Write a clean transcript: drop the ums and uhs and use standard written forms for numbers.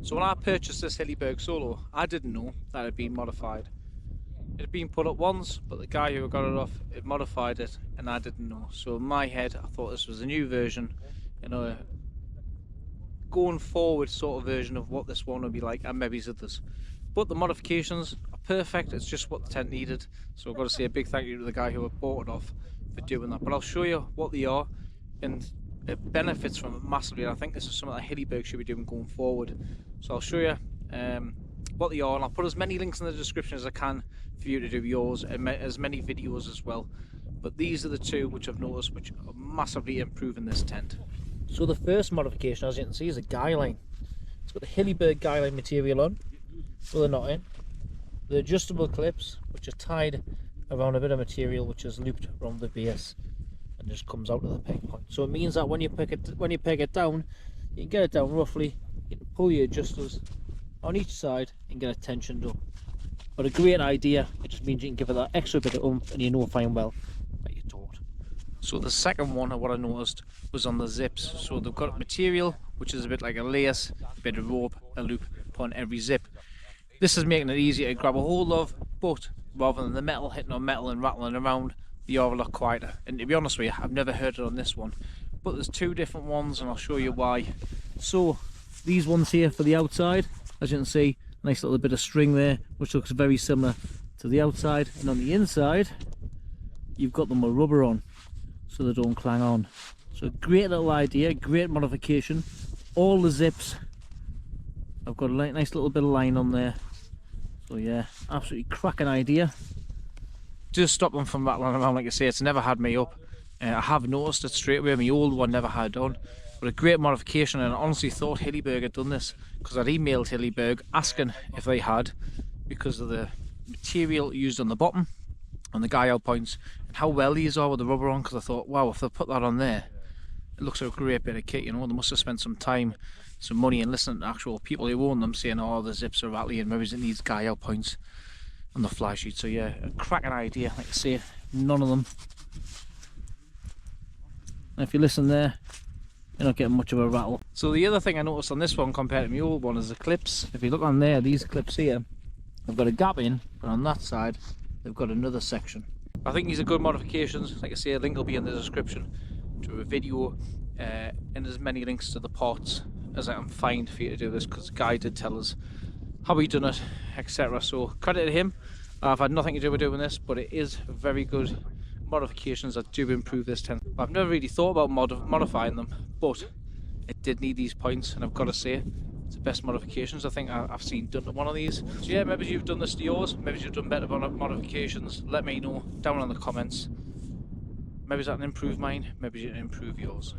So when I purchased this Hilleberg Soulo, I didn't know that it had been modified. It had been put up once, but the guy who got it off, it modified it, and I didn't know. So in my head, I thought this was a new version, you know, going forward sort of version of what this one would be like, and maybe others. But the modifications are perfect. It's just what the tent needed. So I've got to say a big thank you to the guy who bought it off for doing that. But I'll show you what they are, and it benefits from it massively. And I think this is something that Hilleberg should be doing going forward. So I'll show you what they are, and I'll put as many links in the description as I can for you to do yours, and as many videos as well. But these are the two which I've noticed which are massively improving this tent. So the first modification, as you can see, is a guy line. It's got the Hilleberg guy line material on, with a knot in. The adjustable clips, which are tied around a bit of material which is looped around the base and just comes out of the peg point. So it means that when you peg it down, you can get it down roughly. You can pull your adjusters on each side and get it tensioned up. But a great idea. It just means you can give it that extra bit of oomph, and you know fine well that you don't. So the second one, what I noticed, was on the zips. So they've got material which is a bit like a lace, a bit of rope, a loop upon every zip. This is making it easier to grab a hold of, but rather than the metal hitting on metal and rattling around, they are a lot quieter. And to be honest with you, I've never heard it on this one. But there's two different ones, and I'll show you why. So these ones here for the outside, as you can see, nice little bit of string there, which looks very similar to the outside. And on the inside, you've got them with rubber on, so they don't clang on. So great little idea, great modification. All the zips, I've got a nice little bit of line on there. So yeah, absolutely cracking idea. Just stop them from rattling around, like I say. It's never had me up. I have noticed it straight away. My old one never had on. But a great modification, and I honestly thought Hilleberg had done this, because I'd emailed Hilleberg asking if they had, because of the material used on the bottom, on the guy out points, and how well these are with the rubber on. Because I thought, wow, if they put that on there, it looks like a great bit of kit, you know. They must have spent some time, some money, and listening to actual people who own them saying, oh, the zips are rattly and maybe it needs guy out points on the fly sheet. So yeah, a cracking idea. Like I say, none of them. And if you listen there, you're not getting much of a rattle. So the other thing I noticed on this one compared to my old one is the clips. If you look on there, these clips here, they've got a gap in, but on that side, they've got another section. I think these are good modifications. Like I say, a link will be in the description to a video, and as many links to the parts as I can find for you to do this, because the guy did tell us how he done it, etc. So credit to him. I've had nothing to do with doing this, but it is very good modifications that do improve this tent. I've never really thought about modifying them, but it did need these points, and I've got to say it's the best modifications I think I've seen done to one of these. So yeah, maybe you've done this to yours, maybe you've done better modifications. Let me know down in the comments. Maybe that can improve mine, maybe you can improve yours.